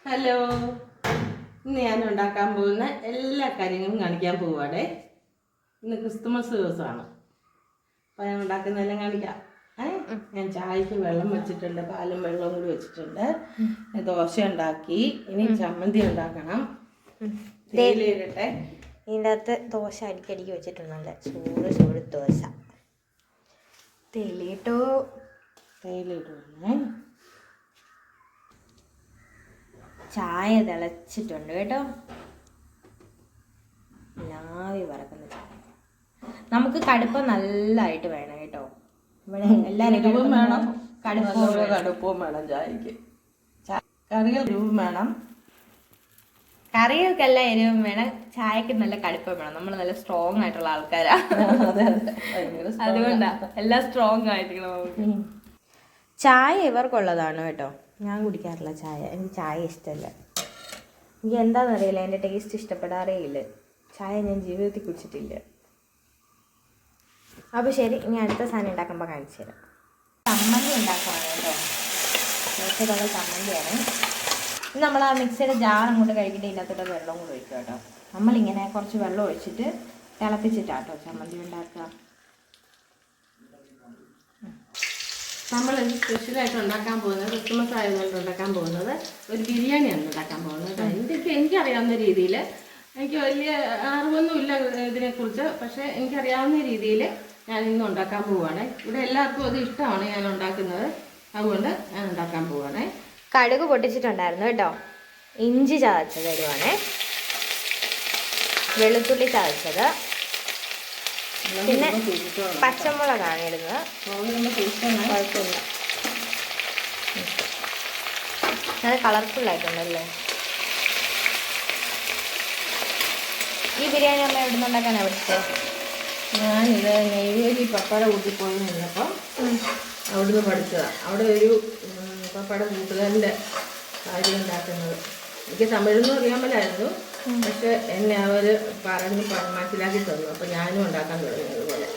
Hello, ഇന്ന് ഞാൻ ഉണ്ടാക്കാൻ പോകുന്ന എല്ലാ കാര്യങ്ങളും കാണിക്കാൻ പോവാടെ. ഇന്ന് ക്രിസ്തുമസ് ദിവസമാണ്. അപ്പോൾ ഞാൻ ഉണ്ടാക്കുന്നതെല്ലാം കാണിക്കാം. ഞാൻ ചായക്ക് വെള്ളം വെച്ചിട്ടുണ്ട്, പാലും വെള്ളവും കൂടി വെച്ചിട്ടുണ്ട്. ദോശ ഉണ്ടാക്കി, ഇനി ചമ്മന്തി ഉണ്ടാക്കണം. തേയിലയിടട്ടെ. ഇതിൻ്റെ അകത്ത് ദോശ അടിക്കടിക്ക് വെച്ചിട്ടുണ്ടല്ലേ, ചൂട് ദോശ. തേയിലിട്ടോ, തേയിലിടുന്നേ. ചായ തിളച്ചിട്ടുണ്ട് കേട്ടോ. ലാവി പറക്കുന്ന ചായ. നമുക്ക് കടുപ്പം നല്ലതായിട്ട് വേണം കേട്ടോ. ഇവിടെ എല്ലാവരും കടുപ്പവും വേണം, കടുപ്പവും വേണം ചായക്ക്. കറികൾ എരിവും വേണം. കറികൾക്കെല്ലാം എരിവും വേണം, ചായക്ക് നല്ല കടുപ്പം വേണം. നമ്മൾ നല്ല സ്ട്രോങ് ആയിട്ടുള്ള ആൾക്കാരാ. അതുകൊണ്ടാ എല്ലാം സ്ട്രോങ് ആയിട്ടുള്ള. ചായ ഇവർക്കുള്ളതാണ് കേട്ടോ. ഞാൻ കുടിക്കാറില്ല ചായ, എനിക്ക് ചായ ഇഷ്ടമല്ല. എനിക്ക് എന്താണെന്നറിയില്ല, എൻ്റെ ടേസ്റ്റ് ഇഷ്ടപ്പെടാറേ ഇല്ല. ചായ ഞാൻ ജീവിതത്തിൽ കുടിച്ചിട്ടില്ല. അപ്പോൾ ശരി, ഇനി അടുത്ത സാധനം ഉണ്ടാക്കുമ്പോൾ കാണിച്ചു തരാം. ചമ്മന്തി ഉണ്ടാക്കുവാണ് കേട്ടോ. ദോശക്കുള്ള ചമ്മന്തിയാണ്. ഇത് നമ്മൾ ആ മിക്സിയുടെ ജാർ അങ്ങോട്ട് കഴിക്കിട്ട് ഇതിനകത്തോട്ട് വെള്ളം കൂടെ ഒഴിക്കുക കേട്ടോ. നമ്മളിങ്ങനെ കുറച്ച് വെള്ളം ഒഴിച്ചിട്ട് തിളപ്പിച്ചിട്ടാട്ടോ ചമ്മന്തി ഉണ്ടാക്കുക. നമ്മൾ സ്പെഷ്യലായിട്ട് ഉണ്ടാക്കാൻ പോകുന്നത്, ക്രിസ്മസ് ആയതുകൊണ്ട് ഉണ്ടാക്കാൻ പോകുന്നത് ഒരു ബിരിയാണിയാണ് ഉണ്ടാക്കാൻ പോകുന്നത്. എനിക്കറിയാവുന്ന രീതിയിൽ, എനിക്ക് വലിയ അറിവൊന്നുമില്ല ഇതിനെക്കുറിച്ച്, പക്ഷേ എനിക്കറിയാവുന്ന രീതിയിൽ ഞാൻ ഇന്ന് ഉണ്ടാക്കാൻ പോവുകയാണ്. ഇവിടെ എല്ലാവർക്കും അത് ഇഷ്ടമാണ് ഞാൻ ഉണ്ടാക്കുന്നത്, അതുകൊണ്ട് ഞാൻ ഉണ്ടാക്കാൻ പോവുകയാണ്. കടുക് പൊട്ടിച്ചിട്ടുണ്ടായിരുന്നു കേട്ടോ. ഇഞ്ചി ചതച്ചത് ഇടുവാണേ, വെളുത്തുള്ളി ചതച്ചത്, പിന്നെ പച്ചമുളകാണ് ഇടുന്നത്. കുഴപ്പമില്ല, അത് കളർഫുള്ളായിട്ടുണ്ടല്ലേ. ഈ ബിരിയാണി അമ്മ എവിടെ നിന്ന് ഉണ്ടാക്കാനാണ് പഠിച്ചത്? ഞാനിത് നെയ്വേലി പപ്പാട കൂട്ടിപ്പോയി നിന്നപ്പം അവിടുന്ന് പഠിച്ചതാണ്. അവിടെ ഒരു പപ്പാട കൂട്ടുകാരൻ്റെ കാര്യം ഉണ്ടാക്കുന്നത്. എനിക്ക് തമിഴൊന്നും അറിയാൻ മേലായിരുന്നു, പക്ഷെ എന്നെ അവർ പറഞ്ഞ് മനസ്സിലാക്കി തന്നു. അപ്പം ഞാനും ഉണ്ടാക്കാൻ തുടങ്ങി. അതുപോലെ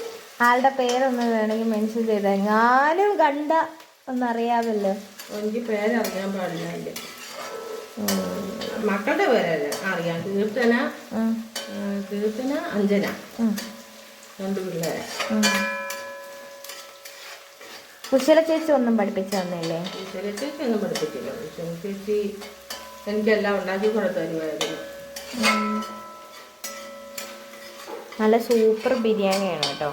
ആളുടെ പേരൊന്ന് വേണമെങ്കിൽ മെൻഷൻ ചെയ്താൽ ഞാനും കണ്ട ഒന്നറിയാമല്ലോ. എനിക്ക് പേരറിയാൻ പാടില്ല. എൻ്റെ മക്കളുടെ പേരല്ല അറിയാം. കീർത്തന, അഞ്ജന, 2 പിള്ളേരെ. കുശല ചേച്ചി ഒന്നും പഠിപ്പിച്ചു തന്നില്ലേ? കുശല ചേച്ചി ഒന്നും പഠിപ്പിച്ചില്ല. കുശല ചേച്ചി എനിക്കെല്ലാം ഉണ്ടാക്കി കൊടുത്തരുമായിരുന്നു. നല്ല സൂപ്പർ ബിരിയാണിയാണ് കേട്ടോ.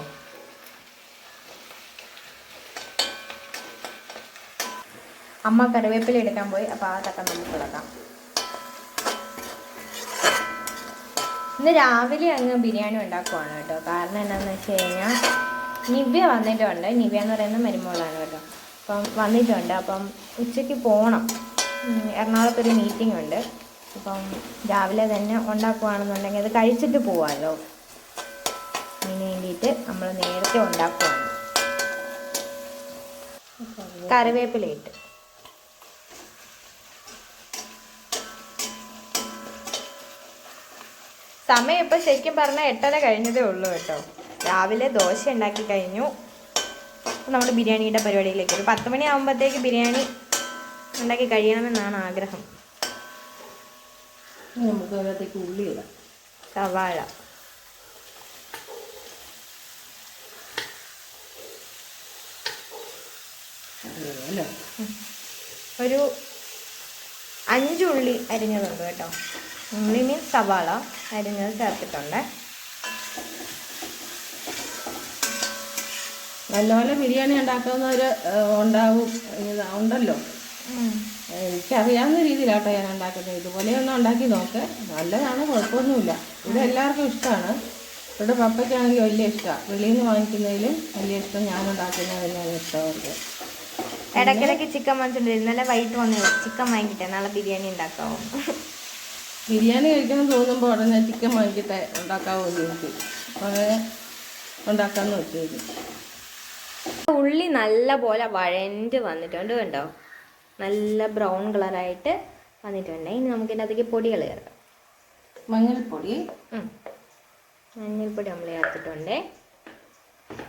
അമ്മ കറിവേപ്പില എടുക്കാൻ പോയി, അപ്പോൾ അതൊക്കെ നമുക്ക് ഇളക്കാം. ഇന്ന് രാവിലെ അങ്ങ് ബിരിയാണി ഉണ്ടാക്കുവാണ് കേട്ടോ. കാരണം എന്താണെന്ന് വെച്ച് കഴിഞ്ഞാൽ നിവ്യ വന്നിട്ടുണ്ട്. നിവ്യ എന്ന് പറയുന്ന മരുമോളാണ് കേട്ടോ. അപ്പം വന്നിട്ടുണ്ട്. അപ്പം ഉച്ചയ്ക്ക് പോകണം, എറണാകുളത്തൊരു മീറ്റിംഗ് ഉണ്ട്. അപ്പം രാവിലെ തന്നെ ഉണ്ടാക്കുവാണെന്നുണ്ടെങ്കിൽ അത് കഴിച്ചിട്ട് പോവാമല്ലോ. അതിന് വേണ്ടിയിട്ട് നമ്മൾ നേരത്തെ ഉണ്ടാക്കുവാണ്. കറിവേപ്പില ഇട്ട് സമയം ഇപ്പം ശരിക്കും പറഞ്ഞാൽ 8:30 കഴിഞ്ഞതേ ഉള്ളൂ കേട്ടോ. രാവിലെ ദോശ ഉണ്ടാക്കി കഴിഞ്ഞു. നമ്മുടെ ബിരിയാണിയുടെ പരിപാടിയിലേക്ക് ഒരു 10 മണി ആകുമ്പോഴത്തേക്ക് ബിരിയാണി ഉണ്ടാക്കി കഴിയണമെന്നാണ് ആഗ്രഹം. നമുക്ക് അതിനകത്തേക്ക് ഉള്ളി ഇടാം. സവാള, ഒരു 5 ഉള്ളി അരിഞ്ഞതുണ്ട് കേട്ടോ. ഉള്ളി മീൻസ് സവാള അരിഞ്ഞത് ചേർത്തിട്ടുണ്ട്. നല്ലപോലെ ബിരിയാണി ഉണ്ടാക്കുന്നവർ ഉണ്ടല്ലോ. എനിക്കറിയാവുന്ന രീതിയിലാട്ടോ ഞാൻ ഉണ്ടാക്കുന്നത്. ഇതുപോലെയൊന്നും ഉണ്ടാക്കി നോക്ക്, നല്ലതാണ്, കുഴപ്പമൊന്നുമില്ല. ഇവിടെ എല്ലാവർക്കും ഇഷ്ടമാണ്. ഇവിടെ പപ്പയ്ക്കാണെങ്കിൽ വലിയ ഇഷ്ടമാണ്. വെളിയിൽ നിന്ന് വാങ്ങിക്കുന്നതിലും വലിയ ഇഷ്ടം ഞാൻ ഉണ്ടാക്കുന്നത് തന്നെയാണ് ഇഷ്ടം അവർക്ക്. ഇടയ്ക്കിടയ്ക്ക് ചിക്കൻ വാങ്ങിച്ചിട്ടുണ്ട്. ഇന്നലെ വൈകിട്ട് വന്നു ചിക്കൻ വാങ്ങിക്കിട്ടെ, നാളെ ബിരിയാണി ഉണ്ടാക്കാവോ. ബിരിയാണി കഴിക്കണം തോന്നുമ്പോൾ ഉടനെ ചിക്കൻ വാങ്ങിക്കട്ടെ ഉണ്ടാക്കാവോ ചോദിച്ചു. അങ്ങനെ ഉണ്ടാക്കാമെന്ന് വെച്ചു. ഉള്ളി നല്ല പോലെ വഴണ്ട് വന്നിട്ടുണ്ട് കണ്ടോ. നല്ല ബ്രൗൺ കളറായിട്ട് വന്നിട്ടുണ്ട്. ഇനി നമുക്ക് ഇതിനകത്തേക്ക് പൊടികൾ ചേർക്കാം. മഞ്ഞൾപ്പൊടി നമ്മൾ ചേർത്തിട്ടുണ്ട്.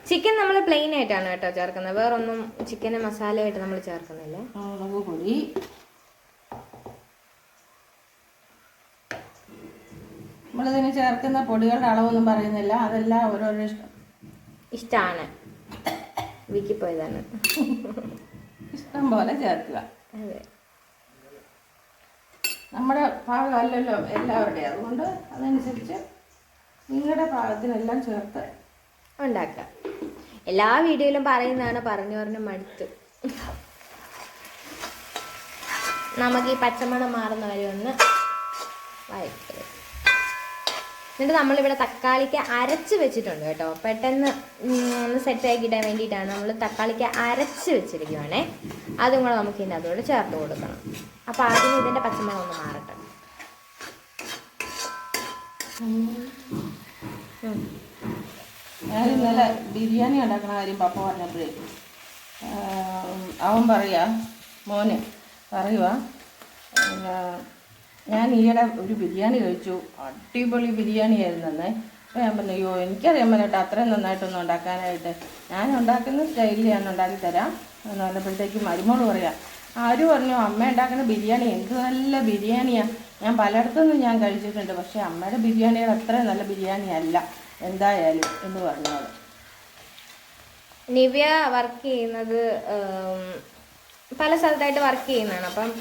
ചിക്കൻ നമ്മൾ പ്ലെയിൻ ആയിട്ടാണ് കേട്ടോ ചേർക്കുന്നത്. വേറൊന്നും ചിക്കന് മസാലയായിട്ട് നമ്മൾ ചേർക്കുന്നില്ല. മുളക് പൊടി, നമ്മളിതിന് ചേർക്കുന്ന പൊടികളുടെ അളവൊന്നും പറയുന്നില്ല, അതെല്ലാം ഓരോരോ ഇഷ്ടമാണ്. വിക്കിപ്പോയതാണ്. ഇഷ്ടം പോലെ ചേർക്കുക. അതെ, നമ്മുടെ പാകമല്ലല്ലോ എല്ലാവരുടെയും, അതുകൊണ്ട് അതനുസരിച്ച് നിങ്ങളുടെ പാകത്തിനെല്ലാം ചേർത്ത് ഉണ്ടാക്കുക. എല്ലാ വീഡിയോയിലും പറയുന്നതാണ്, പറഞ്ഞു മടുത്തു. നമുക്ക് ഈ പച്ചമണം മാറുന്നവരെ ഒന്ന് വഴറ്റുക. എന്നിട്ട് നമ്മളിവിടെ തക്കാളിക്ക് അരച്ച് വെച്ചിട്ടുണ്ട് കേട്ടോ. പെട്ടെന്ന് ഒന്ന് സെറ്റാക്കിയിടാൻ വേണ്ടിയിട്ടാണ് നമ്മൾ തക്കാളിക്ക് അരച്ച് വെച്ചിരിക്കുവാണേ. അതും കൂടെ നമുക്ക് ഇതിൻ്റെ അതോടെ ചേർത്ത് കൊടുക്കണം. അപ്പോൾ ആദ്യം ഇതിൻ്റെ പച്ചമണം ഒന്ന് മാറട്ടെ. ഞാൻ ഇന്നലെ ബിരിയാണി ഉണ്ടാക്കുന്ന കാര്യം പപ്പ പറഞ്ഞപ്പോഴേ അവൻ പറയുക, മോന് പറയുക, ഞാൻ ഈയിടെ ഒരു ബിരിയാണി കഴിച്ചു, അടിപൊളി ബിരിയാണി ആയിരുന്നേ. അപ്പോൾ ഞാൻ പറഞ്ഞു, അയ്യോ എനിക്കറിയാൻ പറ്റട്ടെ അത്രയും നന്നായിട്ടൊന്നും ഉണ്ടാക്കാനായിട്ട്, ഞാൻ ഉണ്ടാക്കുന്ന സ്റ്റൈലിൽ ഞാൻ ഉണ്ടാക്കി തരാം എന്ന് പറഞ്ഞപ്പോഴത്തേക്ക് മരുമോള് പറയാം, ആര് പറഞ്ഞു അമ്മ ഉണ്ടാക്കുന്ന ബിരിയാണി എന്ത് നല്ല ബിരിയാണിയാണ്, ഞാൻ പലയിടത്തുനിന്നും ഞാൻ കഴിച്ചിട്ടുണ്ട്, പക്ഷേ അമ്മയുടെ ബിരിയാണികൾ അത്രയും നല്ല ബിരിയാണി അല്ല എന്തായാലും എന്ന് പറഞ്ഞോളൂ. നിവ്യ വർക്ക് ചെയ്യുന്നത് പല സ്ഥലത്തായിട്ട് വർക്ക് ചെയ്യുന്നതാണ്. അപ്പം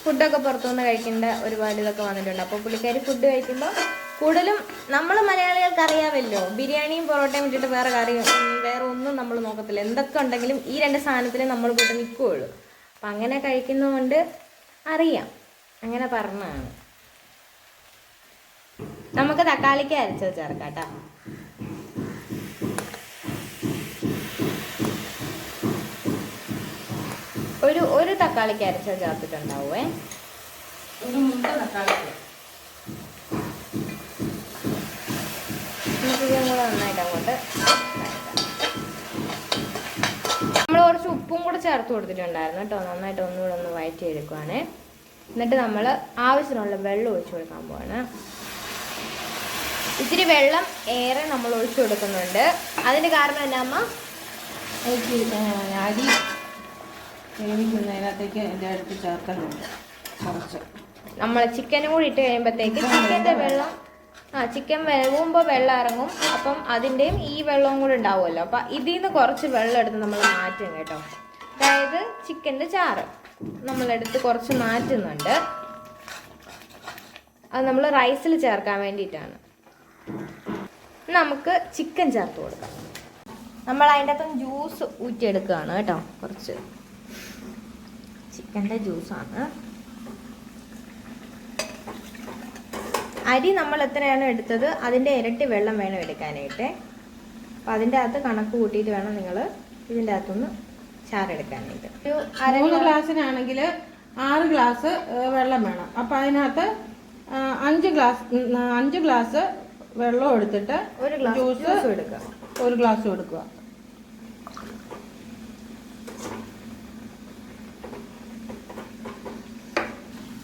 ഫുഡൊക്കെ പുറത്തുനിന്ന് കഴിക്കേണ്ട ഒരുപാട് ഇതൊക്കെ വന്നിട്ടുണ്ട്. അപ്പോൾ പുള്ളിക്കാരി ഫുഡ് കഴിക്കുമ്പോൾ കൂടുതലും നമ്മൾ മലയാളികൾക്ക് അറിയാമല്ലോ, ബിരിയാണിയും പൊറോട്ടയും വിട്ടിട്ട് വേറെ കറിയും വേറെ ഒന്നും നമ്മൾ നോക്കത്തില്ല. എന്തൊക്കെ ഉണ്ടെങ്കിലും ഈ രണ്ട് സാധനത്തിൽ നമ്മൾ കൂട്ട് നിൽക്കുകയുള്ളൂ. അപ്പം അങ്ങനെ കഴിക്കുന്നതുകൊണ്ട് അറിയാം, അങ്ങനെ പറഞ്ഞതാണ്. നമുക്ക് തക്കാളിക്ക് അരച്ചത് ചേർക്കാം കേട്ടോ. ഒരു തക്കാളിക്ക് അരച്ചത് ചേർത്തിട്ടുണ്ടാവുമേ. ഒരു മുട്ട തക്കാളി ഇതും കൂടെ നന്നായിട്ട് അങ്ങോട്ട് നമ്മൾ കുറച്ച് ഉപ്പും കൂടെ ചേർത്ത് കൊടുത്തിട്ടുണ്ടായിരുന്നു കേട്ടോ. നന്നായിട്ട് ഒന്നുകൂടെ ഒന്ന് വഴറ്റി എടുക്കുവാണ്. എന്നിട്ട് നമ്മൾ ആവശ്യത്തിനുള്ള വെള്ളം ഒഴിച്ചു കൊടുക്കാൻ പോവാണ്. ഇത്തിരി വെള്ളം ഏറെ നമ്മൾ ഒഴിച്ചു കൊടുക്കുന്നുണ്ട്. അതിൻ്റെ കാരണം എന്നാ അമ്മ? അരി വേവിക്കുന്നതിനകത്തേക്ക് എൻ്റെ അടുത്ത് ചേർക്കുന്നുണ്ട് കുറച്ച്. നമ്മൾ ചിക്കനും കൂടി ഇട്ട് കഴിയുമ്പോഴത്തേക്ക് ചിക്കൻ്റെ വെള്ളം ചിക്കൻ വേവുമ്പോൾ വെള്ളം ഇറങ്ങും. അപ്പം അതിൻ്റെയും ഈ വെള്ളവും കൂടെ ഉണ്ടാവുമല്ലോ. അപ്പം ഇതിൽ നിന്ന് കുറച്ച് വെള്ളം എടുത്ത് നമ്മൾ മാറ്റും കേട്ടോ. അതായത് ചിക്കൻ്റെ ചാറ് നമ്മളെടുത്ത് കുറച്ച് മാറ്റുന്നുണ്ട്. അത് നമ്മൾ റൈസിൽ ചേർക്കാൻ വേണ്ടിയിട്ടാണ്. നമുക്ക് ചിക്കൻ ചേർത്ത് കൊടുക്കാം. നമ്മൾ അതിൻ്റെ അകത്തും ജ്യൂസ് ഊറ്റിയെടുക്കുകയാണ് കേട്ടോ. കുറച്ച് ചിക്കൻ്റെ ജ്യൂസാണ്. അരി നമ്മൾ എത്രയാണ് എടുത്തത് അതിൻ്റെ ഇരട്ടി വെള്ളം വേണം എടുക്കാനായിട്ട്. അപ്പം അതിൻ്റെ അകത്ത് കണക്ക് കൂട്ടിയിട്ട് വേണം നിങ്ങൾ ഇതിൻ്റെ അകത്തുനിന്ന് ചാറെടുക്കാനായിട്ട്. ഒരു 3 ഗ്ലാസ്സിനാണെങ്കിൽ 6 ഗ്ലാസ് വെള്ളം വേണം. അപ്പം അതിനകത്ത് 5 ഗ്ലാസ് വെള്ളം എടുത്തിട്ട് ഒരു ഗ്ലാസ് ജ്യൂസ് എടുക്കുക. 1 ഗ്ലാസ് എടുക്കുക.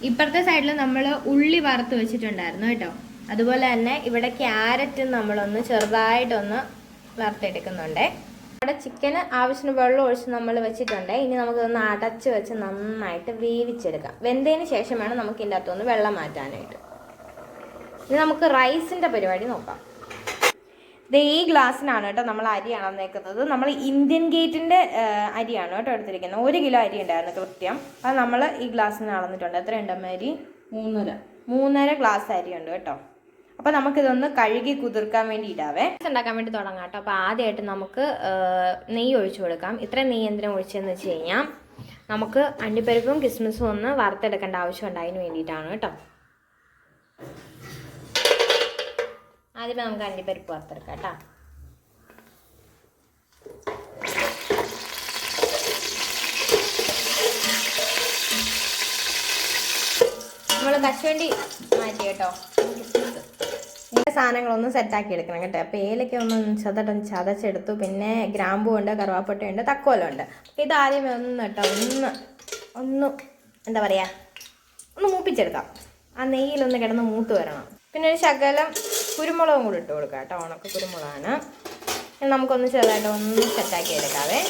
ഇപ്പുറത്തെ സൈഡിൽ നമ്മൾ ഉള്ളി വറുത്ത് വെച്ചിട്ടുണ്ടായിരുന്നു കേട്ടോ. അതുപോലെ തന്നെ ഇവിടെ ക്യാരറ്റും നമ്മളൊന്ന് ചെറുതായിട്ടൊന്ന് വറുത്തെടുക്കുന്നുണ്ട്. അവിടെ ചിക്കന് ആവശ്യത്തിന് വെള്ളം ഒഴിച്ച് നമ്മൾ വെച്ചിട്ടുണ്ട്. ഇനി നമുക്കൊന്ന് അടച്ച് വെച്ച് നന്നായിട്ട് വേവിച്ചെടുക്കാം. വെന്തതിന് ശേഷം വേണം നമുക്ക് ഇതിൻ്റെ അകത്തൊന്ന് വെള്ളം മാറ്റാനായിട്ട്. ഇനി നമുക്ക് റൈസിൻ്റെ പരിപാടി നോക്കാം. ഇത് ഈ ഗ്ലാസ്സിനാണ് കേട്ടോ നമ്മൾ അരി അളന്നേക്കുന്നത്. നമ്മൾ ഇന്ത്യൻ ഗേറ്റിൻ്റെ അരിയാണ് കേട്ടോ എടുത്തിരിക്കുന്നത്. 1 കിലോ അരി ഉണ്ടായിരുന്നു കൃത്യം. അത് നമ്മൾ ഈ ഗ്ലാസ്സിന് അളന്നിട്ടുണ്ട്. എത്രയുണ്ട് അമ്മ അരി? 3.5 ഗ്ലാസ് അരിയുണ്ട് കേട്ടോ. അപ്പോൾ നമുക്കിതൊന്ന് കഴുകി കുതിർക്കാൻ വേണ്ടി ഇടാവേ. ഉണ്ടാക്കാൻ വേണ്ടി തുടങ്ങാം കേട്ടോ. അപ്പോൾ ആദ്യമായിട്ട് നമുക്ക് നെയ്യ് ഒഴിച്ചു കൊടുക്കാം. ഇത്രയും നെയ്യ് എന്തിനാ ഒഴിച്ചതെന്ന് വെച്ച് കഴിഞ്ഞാൽ നമുക്ക് അണ്ടിപ്പരിപ്പും കിസ്മിസും ഒന്ന് വറുത്തെടുക്കേണ്ട ആവശ്യമുണ്ട്. അതിന് വേണ്ടിയിട്ടാണ് കേട്ടോ. ആദ്യമേ നമുക്ക് അണ്ടിപ്പരിപ്പ് വറുത്തെടുക്കാം കേട്ടോ. നമ്മൾ കശുവണ്ടി മാറ്റി കേട്ടോ. സാധനങ്ങളൊന്നും സെറ്റാക്കി എടുക്കണം കേട്ടോ. അപ്പോൾ ഏലൊക്കെ ഒന്ന് ചതച്ചെടുത്തു. പിന്നെ ഗ്രാമ്പൂ ഉണ്ട്, കറുവാപ്പട്ടയുണ്ട്, തക്കോലം ഉണ്ട്. ഇത് ആദ്യമേ ഒന്ന് കേട്ടോ ഒന്ന് എന്താ പറയുക ഒന്ന് മൂപ്പിച്ചെടുക്കാം. ആ നെയ്യിലൊന്ന് കിടന്ന് മൂത്ത് വരണം. പിന്നെ ഒരു ശകലം കുരുമുളകും കൂടി ഇട്ട് കൊടുക്കാം കേട്ടോ. ഉണക്ക കുരുമുളകാണ്. നമുക്കൊന്ന് ചെറുതായിട്ട് ഒന്ന് സെറ്റാക്കി എടുക്കാവേ.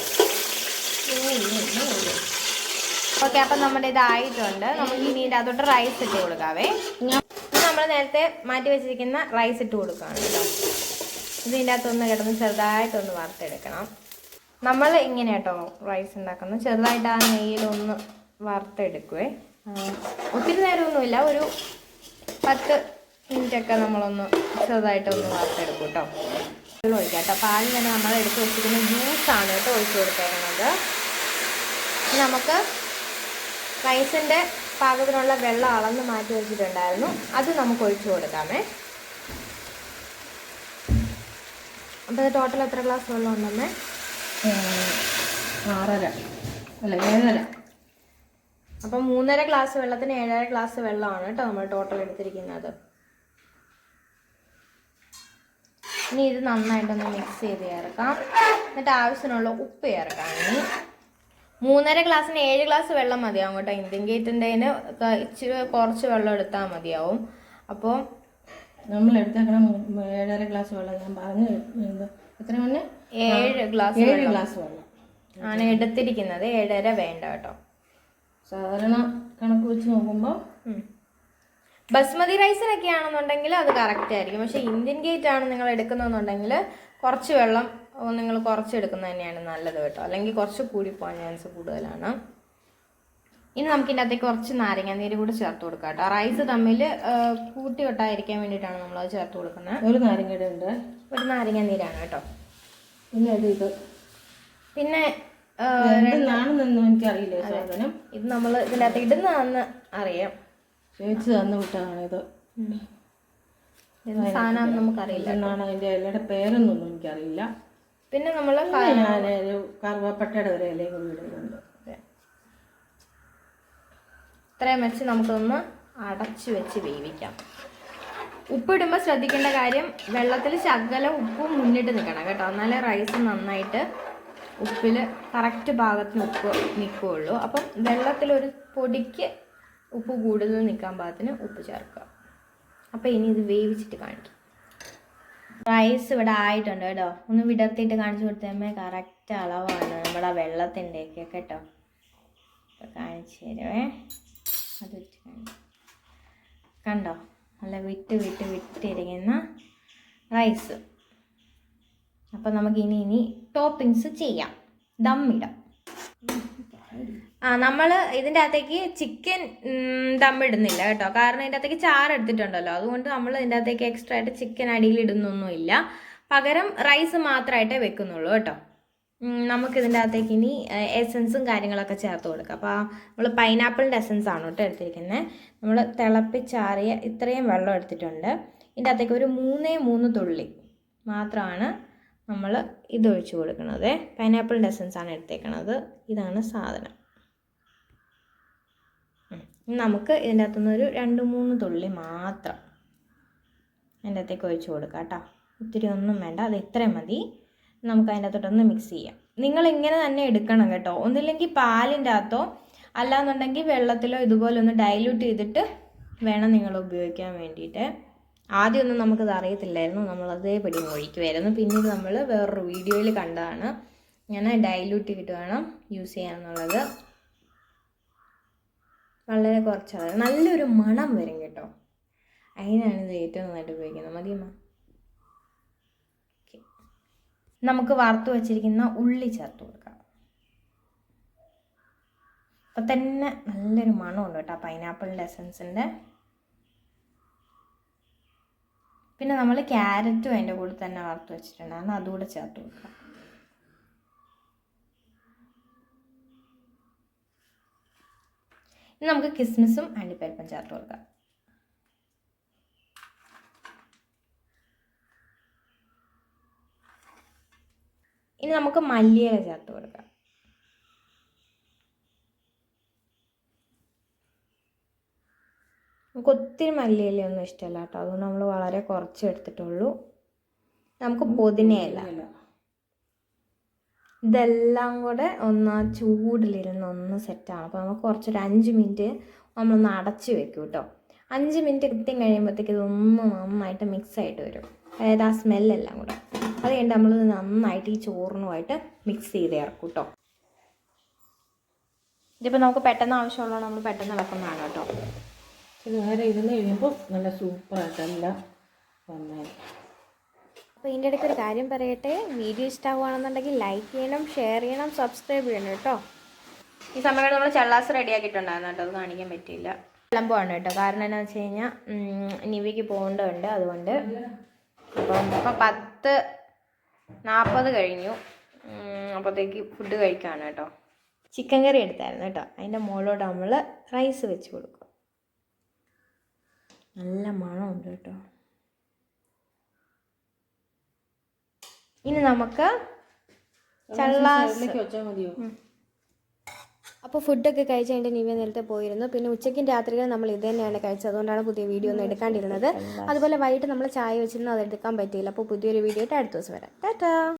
ഓക്കെ, അപ്പം നമ്മുടെ ഇതായിട്ടുണ്ട്. നമുക്ക് ഇനി അതോട്ട് റൈസ് ഇട്ട് കൊടുക്കാവേ. നമ്മൾ നേരത്തെ മാറ്റി വെച്ചിരിക്കുന്ന റൈസ് ഇട്ട് കൊടുക്കുകയാണ് കേട്ടോ. ഇതിൻ്റെ അകത്തൊന്ന് കിടന്ന് ചെറുതായിട്ടൊന്ന് വറുത്തെടുക്കണം. നമ്മൾ ഇങ്ങനെ കേട്ടോ റൈസ് ഉണ്ടാക്കുന്നത്. ചെറുതായിട്ട് ആ നെയ്യിലൊന്ന് വറുത്തെടുക്കുവേ. ഒത്തിരി നേരമൊന്നുമില്ല, ഒരു 10 മിനിറ്റൊക്കെ നമ്മളൊന്ന് ചെറുതായിട്ടൊന്ന് വറുത്തെടുക്കും കേട്ടോ. വെള്ളം ഒഴിക്കാം കേട്ടോ. പാലിൽ തന്നെ നമ്മൾ എടുത്ത് വെച്ചിരിക്കുന്ന ജ്യൂസാണ് കേട്ടോ ഒഴിച്ച് കൊടുത്തേക്കുന്നത്. നമുക്ക് റൈസിൻ്റെ പാകത്തിനുള്ള വെള്ളം അളന്ന് മാറ്റി വെച്ചിട്ടുണ്ടായിരുന്നു, അത് നമുക്ക് ഒഴിച്ചു കൊടുക്കാമേ. അപ്പോൾ ടോട്ടൽ എത്ര ഗ്ലാസ് വെള്ളം ഉണ്ടെന്നേ? 6.5 അല്ല 7.5. അപ്പം 3.5 ഗ്ലാസ് വെള്ളത്തിന് 7.5 ഗ്ലാസ് വെള്ളമാണ് കേട്ടോ നമ്മൾ ടോട്ടൽ എടുത്തിരിക്കുന്നത്. ഇനി ഇത് നന്നായിട്ടൊന്ന് മിക്സ് ചെയ്ത് ചേർക്കാം. എന്നിട്ട് ആവശ്യത്തിനുള്ള ഉപ്പ് ചേർക്കാം. ഇനി 3.5 ഗ്ലാസ്സിന് 7 ഗ്ലാസ് വെള്ളം മതിയാവും കേട്ടോ. ഇന്ത്യൻ ഗേറ്റിൻ്റെതിന് ഇച്ചിരി കുറച്ച് വെള്ളം എടുത്താൽ മതിയാവും. അപ്പോൾ നമ്മൾ എടുത്തേക്കണം 7.5 ഗ്ലാസ് വെള്ളം. ഞാൻ പറഞ്ഞു എത്ര മുന്നേ 7 ഗ്ലാസ് വെള്ളം ആണ് എടുത്തിരിക്കുന്നത്. 7.5 വേണ്ട കേട്ടോ. സാധാരണ കണക്ക് വെച്ച് നോക്കുമ്പോൾ ബസ്മതി റൈസിനൊക്കെ ആണെന്നുണ്ടെങ്കിൽ അത് കറക്റ്റ് ആയിരിക്കും. പക്ഷേ ഇന്ത്യൻ ഗേറ്റ് ആണ് നിങ്ങൾ എടുക്കുന്നതെന്നുണ്ടെങ്കിൽ കുറച്ച് വെള്ളം നിങ്ങൾ കുറച്ച് എടുക്കുന്നത് തന്നെയാണ് നല്ലത് കേട്ടോ. അല്ലെങ്കിൽ കുറച്ച് കൂടി പോകാൻ ചാൻസ് കൂടുതലാണ്. ഇനി നമുക്ക് ഇതിൻ്റെ അകത്തേക്ക് കുറച്ച് നാരങ്ങാനീര് കൂടി ചേർത്ത് കൊടുക്കാം കേട്ടോ. റൈസ് തമ്മിൽ കൂട്ടി ഒട്ടായിരിക്കാൻ വേണ്ടിയിട്ടാണ് നമ്മളത് ചേർത്ത് കൊടുക്കുന്നത്. ഒരു നാരങ്ങയുടെ ഉണ്ട്, ഒരു നാരങ്ങാനീരാണ് കേട്ടോ. പിന്നെ പിന്നെ എന്താണെന്നൊന്നും എനിക്കറിയില്ല സാധനം. ഇത് നമ്മൾ ഇതിൻ്റെ അകത്ത് ഇടുന്നതാണെന്ന് അറിയാം. ചേച്ചി തന്നു വിട്ടതാണ് ഇത്. സാധനം നമുക്കറിയില്ല എന്നാണ് അതിൻ്റെ ഇലയുടെ പേരൊന്നും എനിക്കറിയില്ല. പിന്നെ നമ്മൾ ഞാനൊരു കറുവപ്പട്ടയുടെ ഒരു ഇലയും കൂടി ഇടുന്നുണ്ട്. ഇത്രയും വെച്ച് നമുക്കൊന്ന് അടച്ചു വെച്ച് വേവിക്കാം. ഉപ്പിടുമ്പോൾ ശ്രദ്ധിക്കേണ്ട കാര്യം, വെള്ളത്തിൽ ശകലം ഉപ്പ് മുന്നിട്ട് നിൽക്കണം കേട്ടോ. എന്നാലേ റൈസ് നന്നായിട്ട് ഉപ്പിൽ കറക്റ്റ് ഭാഗത്തിന് ഉപ്പ് നിൽക്കുകയുള്ളൂ. അപ്പം വെള്ളത്തിലൊരു പൊടിക്ക് ഉപ്പ് കൂടുതൽ നിൽക്കാൻ പാകത്തിന് ഉപ്പ് ചേർക്കുക. അപ്പം ഇനി ഇത് വേവിച്ചിട്ട് കാണിക്കും. റൈസ് ഇവിടെ ആയിട്ടുണ്ട് കേട്ടോ. ഒന്ന് വിടർത്തിയിട്ട് കാണിച്ചു കൊടുത്തമ്മേ. കറക്റ്റ് അളവാണ് നമ്മുടെ വെള്ളത്തിൻ്റെയൊക്കെ കേട്ടോ. ഇപ്പം കാണിച്ചു തരുവേ. അത് വെച്ച് കണ്ടോ, നല്ല വിട്ടിരിക്കുന്ന റൈസ്. അപ്പം നമുക്ക് ഇനി ടോപ്പിങ്സ് ചെയ്യാം. ദമ്മിടാം. നമ്മൾ ഇതിൻ്റെ അകത്തേക്ക് ചിക്കൻ ദമ്മിടുന്നില്ല കേട്ടോ. കാരണം ഇതിൻ്റെ അകത്തേക്ക് ചാറ് എടുത്തിട്ടുണ്ടല്ലോ. അതുകൊണ്ട് നമ്മൾ ഇതിൻ്റെ അകത്തേക്ക് എക്സ്ട്രാ ആയിട്ട് ചിക്കൻ അടിയിൽ ഇടുന്നൊന്നുമില്ല. പകരം റൈസ് മാത്രമായിട്ടേ വെക്കുന്നുള്ളൂ കേട്ടോ. നമുക്കിതിൻ്റെ അകത്തേക്ക് ഇനി എസൻസും കാര്യങ്ങളൊക്കെ ചേർത്ത് കൊടുക്കാം. അപ്പോൾ നമ്മൾ പൈനാപ്പിളിൻ്റെ എസൻസ് ആണ് കേട്ടോ എടുത്തിരിക്കുന്നത്. നമ്മൾ തിളപ്പിച്ചാറിയ ഇത്രയും വെള്ളം എടുത്തിട്ടുണ്ട്. ഇതിൻ്റെ അകത്തേക്ക് ഒരു 3 തുള്ളി മാത്രമാണ് നമ്മൾ ഇതൊഴിച്ച് കൊടുക്കുന്നത്. പൈനാപ്പിളിൻ്റെ എസൻസ് ആണ് എടുത്തേക്കണത്. ഇതാണ് സാധനം. നമുക്ക് ഇതിൻ്റെ അകത്തുനിന്നൊരു 2-3 തുള്ളി മാത്രം അതിൻ്റെ അകത്തേക്ക് ഒഴിച്ച് കൊടുക്കാം കേട്ടോ. ഒത്തിരി ഒന്നും വേണ്ട, അത് ഇത്രയും മതി. നമുക്ക് അതിൻ്റെ അകത്തോട്ടൊന്ന് മിക്സ് ചെയ്യാം. നിങ്ങളിങ്ങനെ തന്നെ എടുക്കണം കേട്ടോ. ഒന്നില്ലെങ്കിൽ പാലിൻ്റെ അകത്തോ അല്ലാന്നുണ്ടെങ്കിൽ വെള്ളത്തിലോ ഇതുപോലെ ഒന്ന് ഡൈല്യൂട്ട് ചെയ്തിട്ട് വേണം നിങ്ങൾ ഉപയോഗിക്കാൻ വേണ്ടിയിട്ട്. ആദ്യമൊന്നും നമുക്കത് അറിയത്തില്ലായിരുന്നു, നമ്മൾ അതേപടി ഒഴിക്കുമായിരുന്നു. പിന്നീട് നമ്മൾ വേറൊരു വീഡിയോയിൽ കണ്ടതാണ് ഇങ്ങനെ ഡൈല്യൂട്ട് ചെയ്തിട്ട് വേണം യൂസ് ചെയ്യാമെന്നുള്ളത്. വളരെ കുറച്ചാണ്, നല്ലൊരു മണം വരും കേട്ടോ. അതിനാണ് ഇത് ഏറ്റവും നന്നായിട്ട് ഉപയോഗിക്കുന്നത്. മതിയമ്മ. നമുക്ക് വറുത്ത് വെച്ചിരിക്കുന്ന ഉള്ളി ചേർത്ത് കൊടുക്കാം. അപ്പം തന്നെ നല്ലൊരു മണമുണ്ട് കേട്ടോ പൈനാപ്പിളിൻ്റെ എസൻസിൻ്റെ. പിന്നെ നമ്മൾ ക്യാരറ്റും അതിൻ്റെ കൂടെ തന്നെ വറുത്ത് വെച്ചിട്ടുണ്ടായിരുന്നു, അതുകൂടെ ചേർത്ത് കൊടുക്കാം. ഇനി നമുക്ക് കിസ്മിസും അണ്ടിപ്പരിപ്പും ചേർത്ത് കൊടുക്കാം. ഇനി നമുക്ക് മല്ലിയില ചേർത്ത് കൊടുക്കാം. നമുക്ക് ഒത്തിരി മല്ലിയിലയൊന്നും ഇഷ്ടമല്ല കേട്ടോ, അതുകൊണ്ട് നമ്മൾ വളരെ കുറച്ച് എടുത്തിട്ടുള്ളൂ. നമുക്ക് പുതിനയില, ഇതെല്ലാം കൂടെ ഒന്ന് ചൂടിലിരുന്ന് ഒന്ന് സെറ്റാണ്. അപ്പോൾ നമുക്ക് കുറച്ചൊരു 5 മിനിറ്റ് നമ്മളൊന്ന് അടച്ച് വെക്കും കേട്ടോ. 5 മിനിറ്റ് കൃത്യം കഴിയുമ്പോഴത്തേക്ക് ഇതൊന്ന് നന്നായിട്ട് മിക്സായിട്ട് വരും, അതായത് ആ സ്മെല്ലെല്ലാം കൂടെ. അത് കഴിഞ്ഞിട്ട് നമ്മൾ നന്നായിട്ട് ഈ ചോറിനുമായിട്ട് മിക്സ് ചെയ്ത് ഇറക്കും കേട്ടോ. ഇതിപ്പോൾ നമുക്ക് പെട്ടെന്ന് ആവശ്യമുള്ളതാണ്, നമ്മൾ പെട്ടെന്ന് ഇളക്കുന്നതാണ് കേട്ടോ. ഇത് നേരെ ഇരുന്ന് കഴിയുമ്പോൾ നല്ല സൂപ്പറായിട്ടെല്ലാം വന്നേ. അപ്പോൾ ഇതിൻ്റെ ഇടയ്ക്ക് ഒരു കാര്യം പറയട്ടെ, വീഡിയോ ഇഷ്ടമാവുകയാണെന്നുണ്ടെങ്കിൽ ലൈക്ക് ചെയ്യണം, ഷെയർ ചെയ്യണം, സബ്സ്ക്രൈബ് ചെയ്യണം കേട്ടോ. ഈ സമയത്ത് നമ്മൾ ചള്ളാസ് റെഡിയാക്കിയിട്ടുണ്ടായിരുന്നു കേട്ടോ, അത് കാണിക്കാൻ പറ്റിയില്ല. വിളമ്പുവാണ് കേട്ടോ, കാരണം എന്താണെന്ന് വെച്ച് കഴിഞ്ഞാൽ നിവിക്ക് പോകേണ്ടതുണ്ട്, അതുകൊണ്ട്. അപ്പം ഇപ്പം 10:40 കഴിഞ്ഞു. അപ്പോഴത്തേക്ക് ഫുഡ് കഴിക്കുകയാണ് കേട്ടോ. ചിക്കൻ കറി എടുത്തായിരുന്നു കേട്ടോ, അതിൻ്റെ മുകളിലോട്ട് നമ്മൾ റൈസ് വെച്ച് കൊടുക്കും. നല്ല മണമുണ്ട് കേട്ടോ. ഇനി നമുക്ക് ചള്ളാസ് വെച്ചാൽ മതിയോ? അപ്പോൾ ഫുഡൊക്കെ കഴിച്ച് കഴിഞ്ഞിട്ട് നിവ്യ നേരത്തെ പോയിരുന്നു. പിന്നെ ഉച്ചയ്ക്കും രാത്രിയിലും നമ്മൾ ഇത് തന്നെയാണ് കഴിച്ചത്, അതുകൊണ്ടാണ് പുതിയ വീഡിയോ ഒന്നും എടുക്കാണ്ടിരുന്നത്. അതുപോലെ വൈകിട്ട് നമ്മൾ ചായ വെച്ചിരുന്നു, അത് എടുക്കാൻ പറ്റിയില്ല. അപ്പോൾ പുതിയൊരു വീഡിയോ ആയിട്ട് അടുത്ത ദിവസം വരാം. ടാറ്റാ.